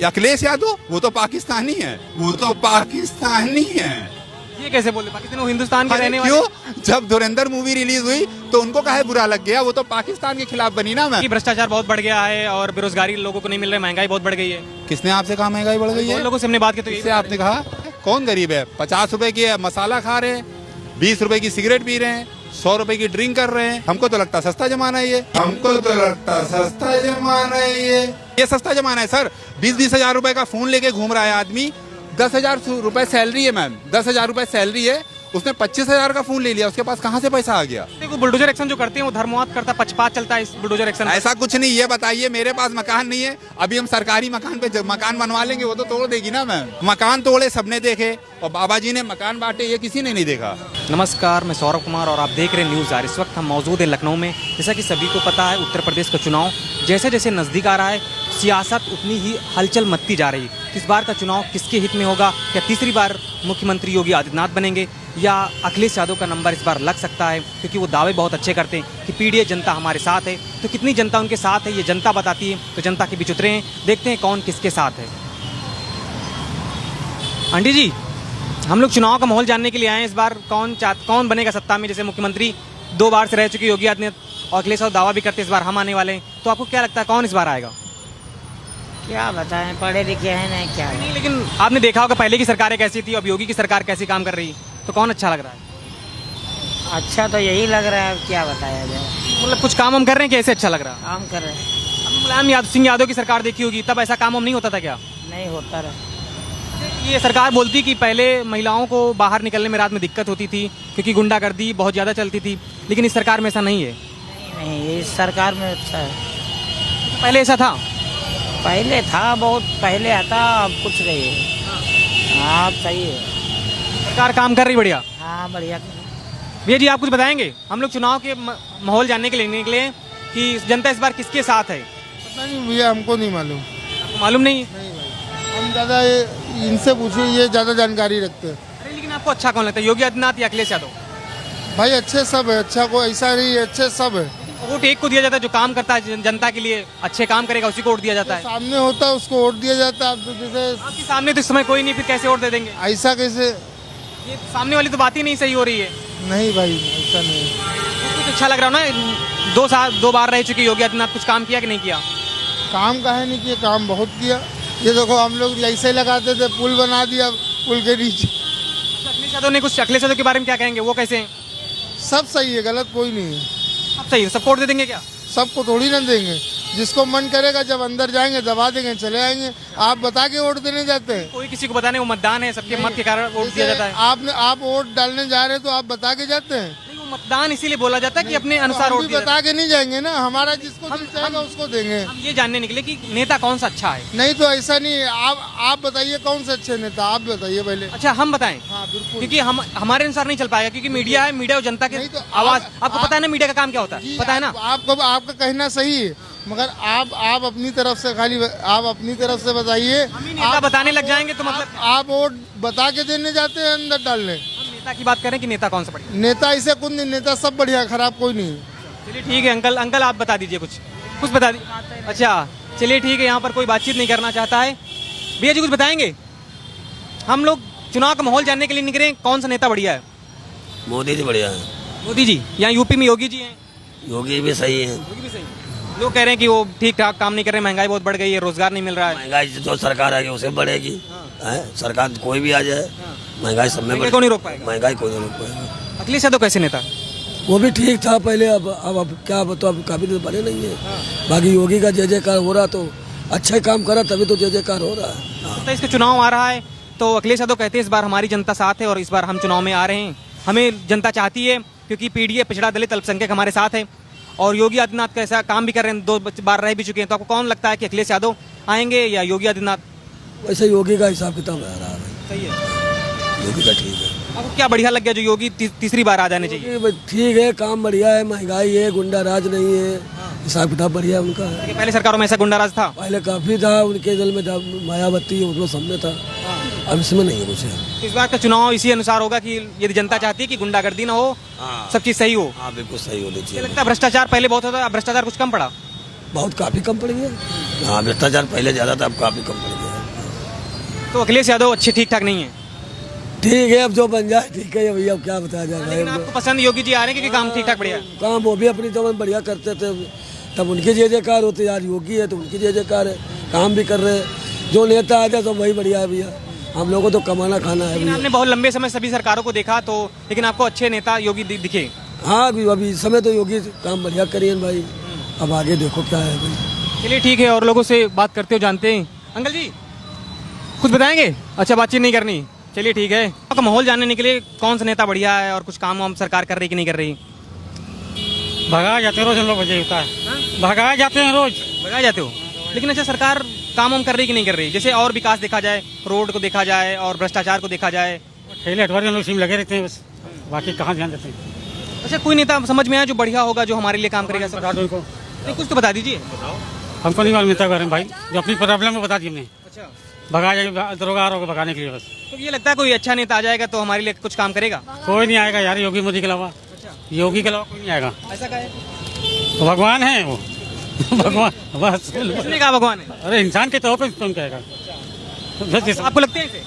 अखिलेश यादव वो तो पाकिस्तानी है, वो तो पाकिस्तानी है। ये कैसे बोले पाकिस्तान, वो हिंदुस्तान के रहने वाले। क्यों? जब धुरंधर मूवी रिलीज हुई तो उनको काहे बुरा लग गया? वो तो पाकिस्तान के खिलाफ बनी ना। मैं कि भ्रष्टाचार बहुत बढ़ गया है और बेरोजगारी लोगों को नहीं मिल रहा है, महंगाई बहुत बढ़ गई है। किसने आपसे कहा महंगाई बढ़ गई है? लोगों से हमने बात की तो इससे आपने कहा कौन गरीब है? 50 रुपए की मसाला खा रहे हैं, 20 रुपए की सिगरेट पी रहे हैं, 100 रुपए की ड्रिंक कर रहे हैं। हमको तो लगता सस्ता जमाना है ये, हमको तो लगता सस्ता जमाना है ये सस्ता जमाना है सर। 20-20 हजार रुपए का फोन लेके घूम रहा है आदमी। 10,000 रुपए सैलरी है मैम, 10,000 रुपए सैलरी है, उसने 25,000 का फोन ले लिया, उसके पास कहाँ से पैसा आ गया? देखो बुलडोजर एक्शन जो करते हैं वो धर्मवाद करता है, पक्षपात चलता है इस बुलडोजर एक्शन। ऐसा कुछ नहीं। ये बताइए, मेरे पास मकान नहीं है, अभी हम सरकारी मकान पे मकान बनवा लेंगे, वो तो तोड़ देगी ना मैम। मकान तोड़े सबने देखे और बाबा जी ने मकान बांटे, ये किसी ने नहीं देखा। नमस्कार, मैं सौरभ कुमार और आप देख रहे हैं न्यूज़ आर। इस वक्त हम मौजूद हैं लखनऊ में। जैसा कि सभी को पता है, उत्तर प्रदेश का चुनाव जैसे जैसे नज़दीक आ रहा है, सियासत उतनी ही हलचल मचती जा रही है। इस बार का चुनाव किसके हित में होगा? क्या तीसरी बार मुख्यमंत्री योगी आदित्यनाथ बनेंगे या अखिलेश यादव का नंबर इस बार लग सकता है? क्योंकि वो दावे बहुत अच्छे करते हैं कि पीडीए जनता हमारे साथ है। तो कितनी जनता उनके साथ है ये जनता बताती है। तो जनता के बीच उतरे हैं, देखते हैं कौन किसके साथ है। आंटी जी, हम लोग चुनाव का माहौल जानने के लिए आए हैं। इस बार कौन बनेगा सत्ता में? जैसे मुख्यमंत्री 2 बार से रह चुके योगी आदित्यनाथ और अखिलेश यादव दावा भी करते इस बार हम आने वाले हैं। तो आपको क्या लगता है कौन इस बार आएगा? क्या बताएं, पढ़े लिखे हैं नहीं क्या है? नहीं, लेकिन आपने देखा होगा पहले की सरकारें कैसी थी, अब योगी की सरकार कैसी काम कर रही है, तो कौन अच्छा लग रहा है? अच्छा तो यही लग रहा है, अब क्या बताया जाए। मतलब कुछ काम हम कर रहे हैं, कैसे अच्छा लग रहा है? काम कर रहे हैं, अब मुलायम सिंह यादव की सरकार देखी होगी, तब ऐसा काम हम नहीं होता था क्या? नहीं होता रहा। ये सरकार बोलती कि पहले महिलाओं को बाहर निकलने में रात में दिक्कत होती थी क्योंकि गुंडागर्दी बहुत ज़्यादा चलती थी, लेकिन इस सरकार में ऐसा नहीं है। नहीं, इस सरकार में अच्छा है। पहले ऐसा था? पहले था, बहुत पहले आता, अब कुछ नहीं है। हाँ सही है, सरकार काम कर रही बढ़िया। हाँ बढ़िया। भैया जी, आप कुछ बताएंगे? हम लोग चुनाव के माहौल जानने के लिए निकले कि जनता इस बार किसके साथ है। पता नहीं भैया, हमको नहीं मालूम। आपको मालूम नहीं? नहीं भाई, हम ज़्यादा इनसे पूछिए, ये ज़्यादा जानकारी रखते हैं। अरे लेकिन आपको अच्छा कौन लगता है, योगी आदित्यनाथ या अखिलेश यादव? भाई अच्छे सब है, अच्छा को ऐसा नहीं है, अच्छे सब है। वोट एक को दिया जाता है जो काम करता है जनता के लिए, अच्छे काम करेगा उसी को वोट दिया जाता है। सामने होता है उसको वोट दिया जाता है। अब तो जैसे आपके सामने तो इस समय कोई नहीं, फिर कैसे वोट दे देंगे? ऐसा कैसे? ये सामने वाली तो बात ही नहीं सही हो रही है। नहीं भाई, ऐसा नहीं है। कुछ अच्छा लग रहा हो ना, 2 बार रह चुके योगी आदित्यनाथ, कुछ काम किया कि नहीं किया? काम काहे नहीं किया, काम बहुत किया। ये देखो, हम लोग ऐसे लगाते थे, पुल बना दिया पुल के नीचे। अखिलेश यादव ने कुछ, अखिलेश यादव के बारे में क्या कहेंगे, वो कैसे हैं? सब सही है, गलत कोई नहीं है। अब सही है, सब वोट दे देंगे क्या? सबको थोड़ी ना देंगे, जिसको मन करेगा जब अंदर जाएंगे दबा देंगे, चले आएंगे। आप बता के वोट देने जाते हैं? कोई किसी को बताने, वो मतदान है, सबके मत के कारण वोट दिया जाता है। आप वोट डालने जा रहे हैं तो आप बता के जाते हैं? नहीं, वो मतदान इसीलिए बोला जाता है कि अपने अनुसार हम वोट भी दिया बता के नहीं जाएंगे ना, हमारा जिसको दिल चाहेगा उसको देंगे। हम ये जानने निकले कि नेता कौन सा अच्छा है। नहीं तो ऐसा नहीं है। आप बताइए कौन से अच्छे नेता, आप बताइए पहले। अच्छा हम बताएं? हाँ बिल्कुल, क्योंकि हम हमारे अनुसार नहीं चल पाएगा, क्योंकि मीडिया है, मीडिया और जनता की नहीं तो आवाज। आप- आपको पता है ना मीडिया का काम क्या होता है, जी, पता है ना? आपका कहना सही है, मगर आप अपनी तरफ से खाली आप अपनी तरफ से बताइए। हम ही नेता बताने लग जाएंगे तो मतलब आप वोट बता के देने जाते हैं अंदर डालने। हम नेता की बात करें कि नेता कौन सा बढ़िया? नेता ऐसे कुछ नहीं, नेता सब बढ़िया, खराब कोई नहीं। चलिए ठीक है अंकल आप बता दीजिए, कुछ बता दीजिए। अच्छा चलिए ठीक है, यहाँ पर कोई बातचीत नहीं करना चाहता है। भैया जी कुछ बताएंगे? हम लोग चुनाव का माहौल जानने के लिए निकले, कौन सा नेता बढ़िया है? मोदी जी बढ़िया है। मोदी जी, यहाँ यूपी में योगी जी हैं। योगी भी सही है। योगी भी सही है। लोग कह रहे हैं कि वो ठीक ठाक काम नहीं कर रहे, महंगाई बहुत बढ़ गई है, रोजगार नहीं मिल रहा है। महंगाई जो सरकार आएगी उसे बढ़ेगी। है सरकार कोई भी आ जाए, महंगाई सब में महंगाई को नहीं रोक पाएगा। महंगाई को नहीं रोक पाएगा। अखिलेश यादव कैसे नेता? वो भी ठीक था पहले, अब क्या बताओ, अब काफी दिन बने नहीं है। बाकी योगी का जय जयकार हो रहा, तो अच्छा काम करा तभी तो जय जयकार हो रहा है। तो इसका चुनाव आ रहा है तो अखिलेश यादव कहते हैं इस बार हमारी जनता साथ है और इस बार हम चुनाव में आ रहे हैं, हमें जनता चाहती है क्योंकि पीडीए पिछड़ा दलित अल्पसंख्यक हमारे साथ है। और योगी आदित्यनाथ कैसा काम भी कर रहे हैं, 2 बार रह भी चुके हैं। तो आपको कौन लगता है कि अखिलेश यादव आएंगे या योगी आदित्यनाथ? वैसे योगी का हिसाब किताब आ रहा है, सही है। योगी का ठीक है। आपको क्या बढ़िया लग गया जो योगी तीसरी बार आ जाने चाहिए? योगी ठीक है, काम बढ़िया है, महंगाई है, गुंडा राज नहीं है, हिसाब किताब बढ़िया उनका है। पहले सरकारों में ऐसा गुंडाराज था? पहले काफी था, उनके दल में मायावती उसमें सामने था, अब इसमें नहीं है कुछ। इस बार का चुनाव इसी अनुसार होगा कि यदि जनता चाहती है कि गुंडागर्दी ना हो, सब चीज सही हो। हाँ बिल्कुल सही होनी मुझे चाहिए। लगता है भ्रष्टाचार पहले बहुत होता था, अब भ्रष्टाचार कुछ कम पड़ा। बहुत काफी कम पड़ गया। हाँ भ्रष्टाचार पहले ज्यादा था, अब काफी कम पड़ गया। तो अखिलेश यादव अच्छे ठीक ठाक नहीं है, ठीक है, अब जो बन जाए ठीक है भैया, अब क्या बताया जाए। लेकिन आपको पसंद योगी जी आ रहे हैं क्योंकि काम ठीक ठाक बढ़िया है। काम वो भी अपनी जगह बढ़िया करते थे, तब उनकी जय जयकार होती, यार योगी है तो उनकी जय जयकार है, काम भी कर रहे हैं। जो नेता आ जाए तो वही बढ़िया है भैया, हम लोगों को तो कमाना खाना है लेकिन भैया। आपने बहुत लंबे समय सभी सरकारों को देखा तो, लेकिन आपको अच्छे नेता योगी दिखे। हाँ अभी इस समय तो योगी काम बढ़िया करिए भाई, अब आगे देखो क्या है भाई। चलिए ठीक है, और लोगों से बात करते हो जानते हैं। अंकल जी कुछ बताएंगे? अच्छा, बातचीत नहीं करनी, चलिए ठीक है। आपका माहौल जानने के लिए कौन सा नेता बढ़िया है और कुछ काम वाम सरकार कर रही कि नहीं कर रही? भगा जाते हैं रोज हम लोग, वजह होता है भगा जाते हैं रोज। भगा जाते हो, लेकिन अच्छा सरकार काम वाम कर रही कि नहीं कर रही? जैसे और विकास देखा जाए, रोड को देखा जाए और भ्रष्टाचार को देखा जाए। ठेले अठवारी हम लोग सीम लगे रहते हैं बस, बाकी कहाँ ध्यान देते हैं। अच्छा, कोई नेता समझ में आया जो बढ़िया होगा, जो हमारे लिए काम करेगा? बता दो इनको, नहीं, कुछ तो बता दीजिए। हमको नहीं मालूम नेता बारे में भाई, जो अपनी प्रॉब्लम है बता दी हमने। अच्छा, भगा जाए दरोगा को भगाने के लिए बस। तो ये लगता है कोई अच्छा नेता आ जाएगा तो हमारे लिए कुछ काम करेगा? कोई नहीं आएगा यार, योगी मोदी के अलावा, योगी के अलावा कोई नहीं आएगा। ऐसा का है? तो भगवान है वो भगवान बस। किसने कहा भगवान है? अरे इंसान के तौर पर कौन कहेगा? आपको लगते हैं ऐसे?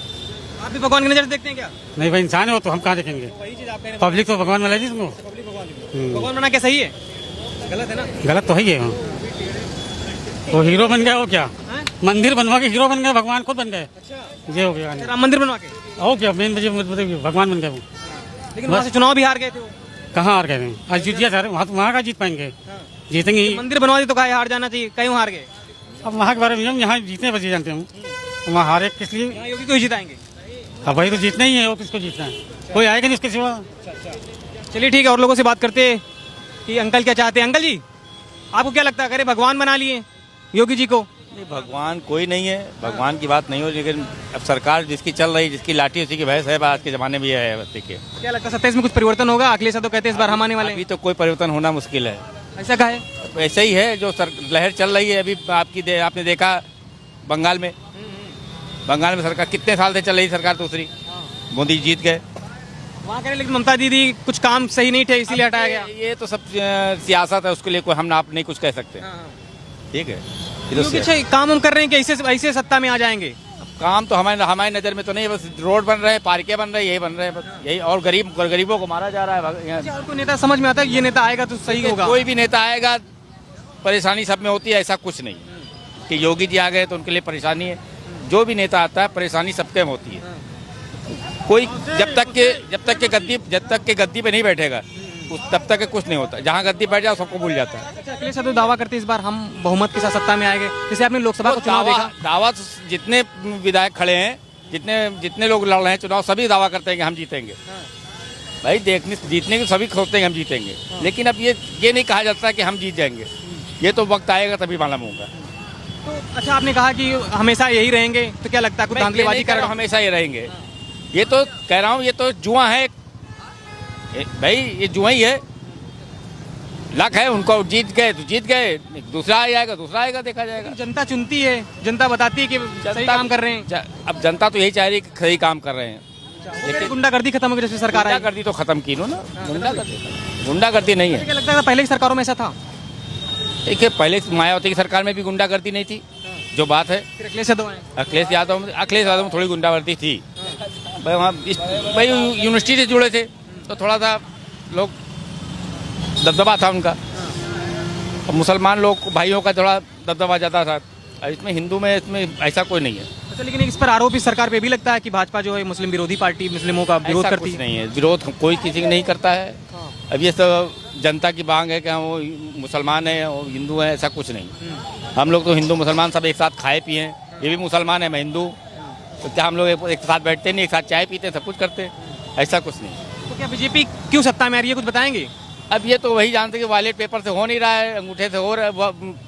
आप भी भगवान की नजर से देखते हैं क्या? नहीं भाई, इंसान है वो तो हम कहाँ देखेंगे? वही चीज आप कह रहे हैं, पब्लिक तो भगवान मिला दी तुमको। पब्लिक भगवान। भगवान बना क्या सही है? गलत है ना? गलत तो है ही है। वो हीरो बन गया, वो क्या हाँ? मंदिर बनवा के हीरो बन गए, भगवान खुद बन गए। अच्छा, ये हो गया राम मंदिर बनवा के। हो क्या मेन वजह भगवान बन गए वो। लेकिन वहाँ से चुनाव भी हार गए थे वो। कहाँ हार गए? आज जीत गया सारे, वहाँ का जीत पाएंगे? जीतेंगे ही। मंदिर बनवा दी तो कहा हार जाना चाहिए, कहीं हार गए। अब वहाँ के बारे में हम यहाँ जीतने बचे जानते हूँ, वहाँ हारे किस लिए? यहाँ योगी को ही जिताएंगे। अब भाई तो जीतना ही है, वो किसको जीतना है? कोई आएगा नहीं उसके सिवा। चलिए ठीक है, और लोगों से बात करते हैं कि अंकल क्या चाहते हैं। अंकल जी, आपको क्या लगता है, अरे भगवान बना लिए योगी जी को? नहीं, भगवान कोई नहीं है, भगवान की बात नहीं हो, लेकिन अब सरकार जिसकी चल रही, जिसकी लाठी उसी की भैंस है, आज के जमाने में ये है। देखिए क्या लगता है 27 में कुछ परिवर्तन होगा? अखिलेश यादव कहते हैं इस बार हम आने वाले अभी हैं। तो कोई परिवर्तन होना मुश्किल है। ऐसा का है? ऐसे ही है जो लहर चल रही है अभी। आपने देखा बंगाल में सरकार कितने साल से चल रही सरकार दूसरी, मोदी जीत गए वहाँ कह रहे लेकिन ममता दीदी कुछ काम सही नहीं थे इसीलिए हटाया गया। ये तो सब सियासत है, उसके लिए कोई हम आप नहीं कुछ कह सकते। ठीक है, ये तो योगी अच्छा काम हम कर रहे हैं कि ऐसे सत्ता में आ जाएंगे? काम तो हमारी नज़र में तो नहीं है, बस रोड बन रहे हैं, पार्कें बन रहे हैं, यही बन रहे हैं बस, यही। और गरीबों को मारा जा रहा है यहाँ। अच्छा, और कोई नेता समझ में आता है ये नेता आएगा तो सही होगा? कोई भी नेता आएगा परेशानी सब में होती है, ऐसा कुछ नहीं कि योगी जी आ गए तो उनके लिए परेशानी है। जो भी नेता आता है परेशानी सबके में होती है। कोई जब तक के गद्दी पे नहीं बैठेगा तब तक कुछ नहीं होता। जहाँ गद्दी बैठ जाओ सबको भूल जाता है। अच्छा, अखिलेश यादव दावा करते हैं इस बार हम बहुमत के साथ सत्ता में आएंगे। जैसे आपने लोकसभा का चुनाव देखा, दावा जितने विधायक खड़े हैं, जितने लोग लड़ रहे हैं चुनाव, सभी दावा करते हैं कि हम जीतेंगे। भाई जीतने के सभी सोचते हैं कि हम जीतेंगे, लेकिन अब ये नहीं कहा जाता कि हम जीत जाएंगे। ये तो वक्त आएगा तभी मालूम होगा। तो अच्छा, आपने कहा कि हमेशा यही रहेंगे, तो क्या लगता है कुछ धांधलीबाजी कर रहे हो? हमेशा ये रहेंगे, ये तो कह रहा हूँ, ये तो जुआ है भाई, ये जुआ ही है। लक है, उनको जीत गए तो जीत गए, दूसरा आएगा देखा जाएगा। जनता चुनती है, जनता बताती है कि सही काम कर रहे हैं। अब जनता तो यही चाह रही है कि सही काम कर रहे हैं, लेकिन गुंडागर्दी खत्म हो गई जैसे सरकार आई। गुंडागर्दी तो खत्म की लो ना, गुंडागर्दी नहीं है। क्या लगता है पहले की सरकारों में ऐसा था? देखिए, पहले मायावती की सरकार में भी गुंडागर्दी नहीं थी, जो बात है। फिर अखिलेश यादव आए। अखिलेश यादव में थोड़ी गुंडागर्दी थी भाई। वहाँ भाई यूनिवर्सिटी से जुड़े थे तो थोड़ा सा लोग दबदबा था उनका, और मुसलमान लोग भाइयों का थोड़ा दबदबा ज़्यादा था। इसमें हिंदू में इसमें ऐसा कोई नहीं है। अच्छा, लेकिन इस पर आरोप इस सरकार पे भी लगता है कि भाजपा जो है मुस्लिम विरोधी पार्टी, मुस्लिमों का विरोध ऐसा करती कुछ नहीं है, विरोध कोई किसी का नहीं करता है। अब ये सब जनता की मांग है कि हम वो मुसलमान हैं और हिंदू हैं, ऐसा कुछ नहीं। हम लोग तो हिंदू मुसलमान सब एक साथ खाए पिए हैं, ये भी मुसलमान है, मैं हिंदू, तो क्या हम लोग एक साथ बैठते नहीं, एक साथ चाय पीते हैं, सब कुछ करते हैं, ऐसा कुछ नहीं। तो क्या बीजेपी क्यों सत्ता में आ रही है, कुछ बताएंगे? अब ये तो वही जानते हैं कि बैलेट पेपर से हो नहीं रहा है, अंगूठे से हो रहा है,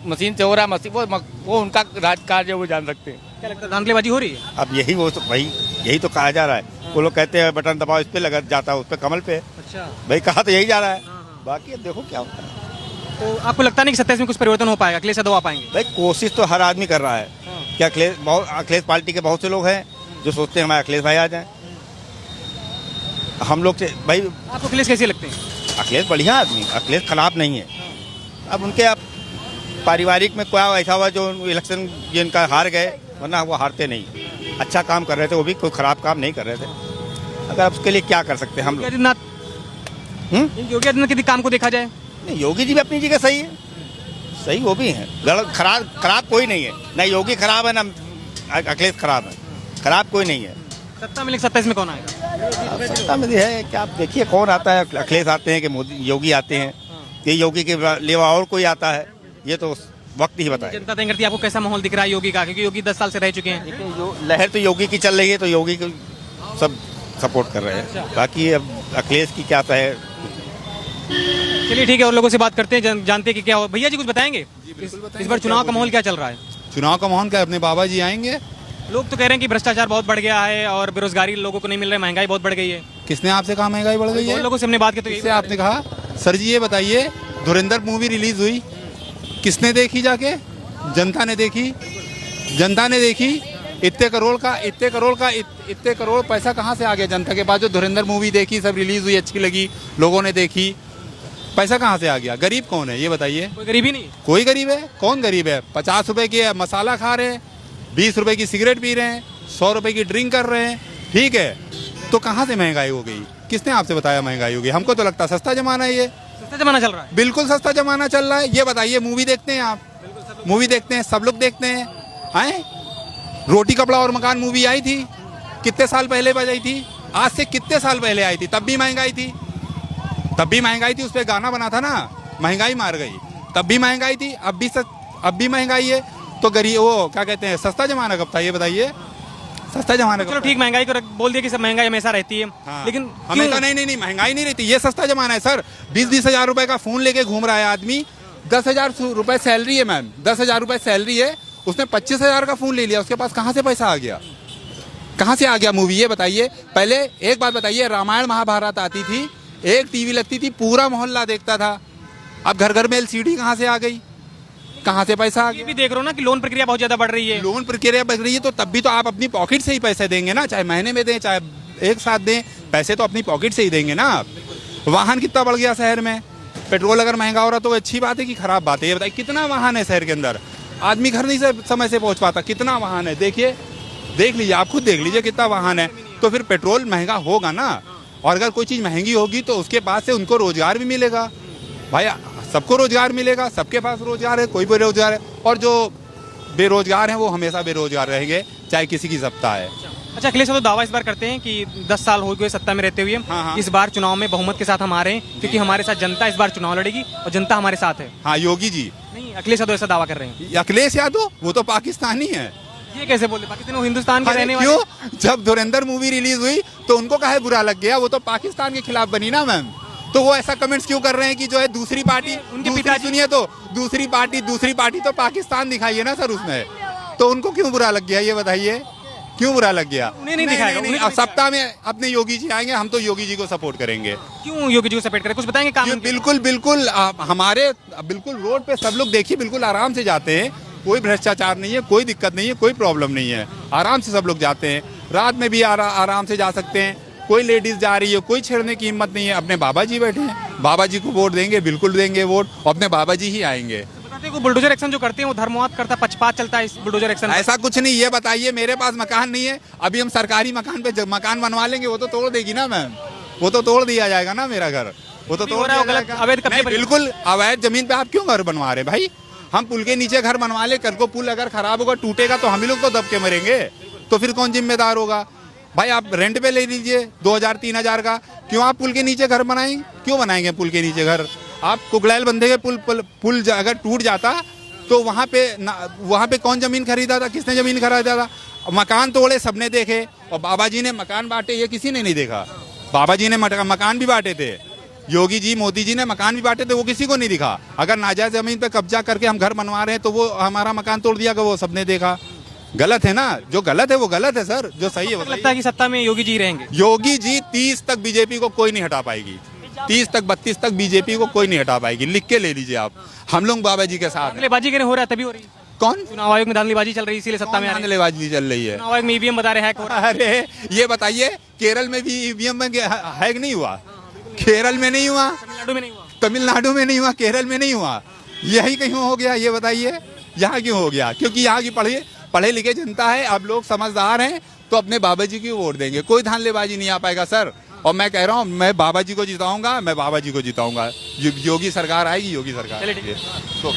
मशीन से हो रहा है, वो उनका राजकार्य वो जान सकते हैं। क्या लगता है धांधलीबाजी हो रही है? अब यही वो तो भाई यही तो कहा जा रहा है। वो लोग कहते हैं बटन दबाओ, इस पे लगा जाता है, उस पे कमल पे। अच्छा, भाई कहा तो यही जा रहा है, बाकी अब देखो क्या होता है। तो आपको लगता नहीं कि 27 में कुछ परिवर्तन हो पाएगा, अखिलेश यादव आ पाएंगे? भाई कोशिश तो हर आदमी कर रहा है कि अखिलेश पार्टी के बहुत से लोग हैं जो सोचते हैं हमारे अखिलेश भाई आ जाए। हम लोग से भाई, आपको अखिलेश कैसे लगते हैं? अखिलेश बढ़िया आदमी, अखिलेश खराब नहीं है। अब उनके पारिवारिक में क्या ऐसा हुआ जो इलेक्शन जिनका हार गए, वरना वो हारते नहीं। अच्छा काम कर रहे थे वो भी, कोई खराब काम नहीं कर रहे थे। अगर अब उसके लिए क्या कर सकते हैं हम योगी लोग। आदित्यनाथ योगी आदित्यनाथ के काम को देखा जाए, नहीं, योगी जी भी अपनी जगह सही है, सही वो भी है। गलत खराब कोई नहीं है, ना योगी खराब है ना अखिलेश खराब है, खराब कोई नहीं है। सत्ता में 27 में कौन आएगा? अब सत्ता में है क्या, आप देखिए कौन आता है। अखिलेश आते हैं कि मोदी योगी आते हैं, कि योगी के अलावा और कोई आता है, ये तो वक्त ही बताए। जनता तय करती है। आपको कैसा माहौल दिख रहा है योगी का, क्योंकि योगी 10 साल से रह चुके हैं। लहर तो योगी की चल रही है, तो योगी को सब सपोर्ट कर रहे हैं। बाकी अब अखिलेश की क्या है। चलिए ठीक है, और लोगों से बात करते हैं, जानते हैं कि क्या हो। भैया जी कुछ बताएंगे इस बार चुनाव का माहौल क्या चल रहा है? चुनाव का माहौल क्या, अपने बाबा जी आएंगे। लोग तो कह रहे हैं कि भ्रष्टाचार बहुत बढ़ गया है और बेरोजगारी लोगों को नहीं मिल रहा है, महंगाई बहुत बढ़ गई है। किसने आपसे कहा महंगाई बढ़ गई है? बहुत लोगों से हमने बात की तो किससे आपने कहा? सर जी ये बताइए, धुरंधर मूवी रिलीज हुई, किसने देखी जाके? जनता ने देखी, जनता ने देखी। इतने करोड़ पैसा कहाँ से आ गया जनता के पास? जो धुरंधर मूवी देखी, सब रिलीज हुई, अच्छी लगी, लोगों ने देखी, पैसा कहाँ से आ गया? गरीब कौन है ये बताइए? कोई गरीबी नहीं। कोई गरीब है? कौन गरीब है? 50 रुपए की मसाला खा रहे हैं, 20 रुपए की सिगरेट पी रहे हैं, 100 रुपए की ड्रिंक कर रहे हैं, ठीक है? तो कहाँ से महंगाई हो गई? किसने आपसे बताया महंगाई होगी? हमको तो लगता है सस्ता जमाना है ये। सस्ता जमाना चल रहा है। बिल्कुल सस्ता जमाना चल रहा है। ये बताइए, मूवी देखते हैं आप? मूवी देखते हैं, सब लोग देखते हैं। रोटी कपड़ा और मकान मूवी आई थी, कितने साल पहले बजाई थी? आज से कितने साल पहले आई थी, तब भी महंगाई थी। उस पर गाना बना था ना, महंगाई मार गई, तब भी महंगाई थी, अब भी महंगाई है। तो गरीब वो क्या कहते हैं, सस्ता जमाना कब था ये बताइए? सस्ता जमाना चलो ठीक, महंगाई को बोल दिया कि सब महंगाई हमेशा रहती है। हाँ। लेकिन हमेशा नहीं, महंगाई नहीं रहती, ये सस्ता जमाना है सर। 20-20 हजार रुपए का फोन लेके घूम रहा है आदमी। 10,000 रुपए सैलरी है मैम, 10,000 रुपए सैलरी है, उसने 25,000 का फोन ले लिया, उसके पास कहाँ से पैसा आ गया? कहाँ से आ गया मूवी ये बताइए? पहले एक बात बताइए, रामायण महाभारत आती थी, एक टीवी लगती थी, पूरा मोहल्ला देखता था। अब घर घर में LCD कहाँ से आ गई? कहाँ से पैसा आ ये गया? भी देख रहे हो ना कि लोन प्रक्रिया बहुत ज्यादा बढ़ रही है। लोन प्रक्रिया बढ़ रही है, तो तब भी तो आप अपनी पॉकेट से ही पैसे देंगे ना, चाहे महीने में दें चाहे एक साथ दें, पैसे तो अपनी पॉकेट से ही देंगे ना आप। वाहन कितना बढ़ गया शहर में, पेट्रोल अगर महंगा हो रहा तो अच्छी बात है कि खराब बात है? ये बताइए, कितना वाहन है शहर के अंदर, आदमी घर नहीं से समय से पहुंच पाता, कितना वाहन है? देखिए, देख लीजिए, आप खुद देख लीजिए कितना वाहन है। तो फिर पेट्रोल महंगा होगा ना, और अगर कोई चीज़ महंगी होगी तो उसके पास से उनको रोजगार भी मिलेगा। भाई सबको रोजगार मिलेगा, सबके पास रोजगार है, कोई बेरोजगार है, और जो बेरोजगार हैं वो हमेशा बेरोजगार रहेंगे, चाहे किसी की सत्ता है। अच्छा, अखिलेश तो दावा इस बार करते हैं कि 10 साल हो गए सत्ता में रहते हुए, हाँ। इस बार चुनाव में बहुमत के साथ हम आ रहे हैं, क्योंकि हमारे साथ जनता इस बार चुनाव लड़ेगी और जनता हमारे साथ है। हाँ, योगी जी नहीं, अखिलेश यादव ऐसा दावा कर रहे हैं। अखिलेश यादव वो तो पाकिस्तानी है। ये कैसे बोलते? पाकिस्तान वो हिंदुस्तान के रहने वाले। क्यों? जब धुरंधर मूवी रिलीज हुई तो उनको काहे बुरा लग गया? वो तो पाकिस्तान के खिलाफ बनी ना मैम, तो वो ऐसा कमेंट्स क्यों कर रहे हैं कि जो है दूसरी पार्टी, उनके पिताजी सुनिए, तो दूसरी पार्टी तो पाकिस्तान दिखाई है ना सर उसमें, तो उनको क्यों बुरा लग गया ये बताइए? क्यों बुरा लग गया? उन्हें नहीं दिखाएगा, उन्हें अब सप्ताह में अपने योगी जी आएंगे, हम तो योगी जी को सपोर्ट करेंगे। क्यों योगी जी को सपोर्ट करें? कुछ बताएंगे काम? बिल्कुल हमारे बिल्कुल रोड पे सब लोग देखिए, बिल्कुल आराम से जाते हैं, कोई भ्रष्टाचार नहीं है, कोई दिक्कत नहीं है, कोई प्रॉब्लम नहीं है, आराम से सब लोग जाते हैं, रात में भी आराम से जा सकते हैं, कोई लेडीज जा रही है, कोई छेड़ने की हिम्मत नहीं है। अपने बाबा जी बैठे हैं, बाबा जी को वोट देंगे, बिल्कुल देंगे वोट, और अपने बाबा जी ही आएंगे। बुलडोजर एक्शन जो करते हैं वो धर्मवाद करता, पक्षपात चलता है इस बुलडोजर एक्शन। ऐसा कुछ नहीं, ये बताइए, मेरे पास मकान नहीं है, अभी हम सरकारी मकान पे मकान बनवा लेंगे, वो तो तोड़ देगी ना मैम, वो तो तोड़ दिया जाएगा ना मेरा घर, वो तो तोड़ दिया जाएगा। अवैध कब्जे, बिल्कुल अवैध जमीन पे आप क्यों घर बनवा रहे भाई? हम पुल के नीचे घर बनवा ले, कल को पुल अगर खराब होगा, टूटेगा, तो हम ही लोग तो दब के मरेंगे, तो फिर कौन जिम्मेदार होगा? भाई आप रेंट पे ले लीजिए 2,000-3,000 का, क्यों आप पुल के नीचे घर बनाएंगे? क्यों बनाएंगे पुल के नीचे घर? आप कुगलैल बंधे के पुल अगर टूट जाता तो वहाँ पे कौन जमीन खरीदा था? किसने जमीन खरीदा था? मकान तोड़े सबने देखे, और बाबा जी ने मकान बांटे ये किसी ने नहीं देखा। बाबा जी ने मकान भी बांटे थे, योगी जी मोदी जी ने मकान भी बांटे थे, वो किसी को नहीं दिखा। अगर नाजायज जमीन पे कब्जा करके हम घर बनवा रहे हैं तो वो हमारा मकान तोड़ दिया कि वो सबने देखा। गलत है ना, जो गलत है वो गलत है सर, जो सही है लगता है कि सत्ता में योगी जी रहेंगे। योगी जी 30 तक बीजेपी को कोई नहीं हटा पाएगी, 30 तक 32 तक बीजेपी को कोई नहीं हटा पाएगी, लिख के ले लीजिए आप। हम लोग बाबा जी के साथ। धांधलीबाजी हो रहा है, तभी हो रही है। कौन? चुनाव आयोग में धांधलीबाजी चल रही है, इसीलिए सत्ता में धांधलीबाजी चल रही है। चुनाव आयोग में ईवीएम बता रहे हैक हो रहा है। अरे ये बताइए, केरल में भी ईवीएम में हैक नहीं हुआ? केरल में नहीं हुआ, तमिलनाडु में नहीं हुआ, तमिलनाडु में नहीं हुआ, केरल में नहीं हुआ, यही कहीं हो गया ये बताइए? यहाँ क्यों हो गया? क्योंकि यहाँ की पढ़े लिखे जनता है, अब लोग समझदार हैं तो अपने बाबा जी की वोट देंगे, कोई धांधलेबाजी नहीं आ पाएगा सर। और मैं कह रहा हूँ मैं बाबा जी को जिताऊंगा, मैं बाबा जी को जिताऊंगा। योगी सरकार आएगी, योगी सरकार। चलिए ठीक है। तो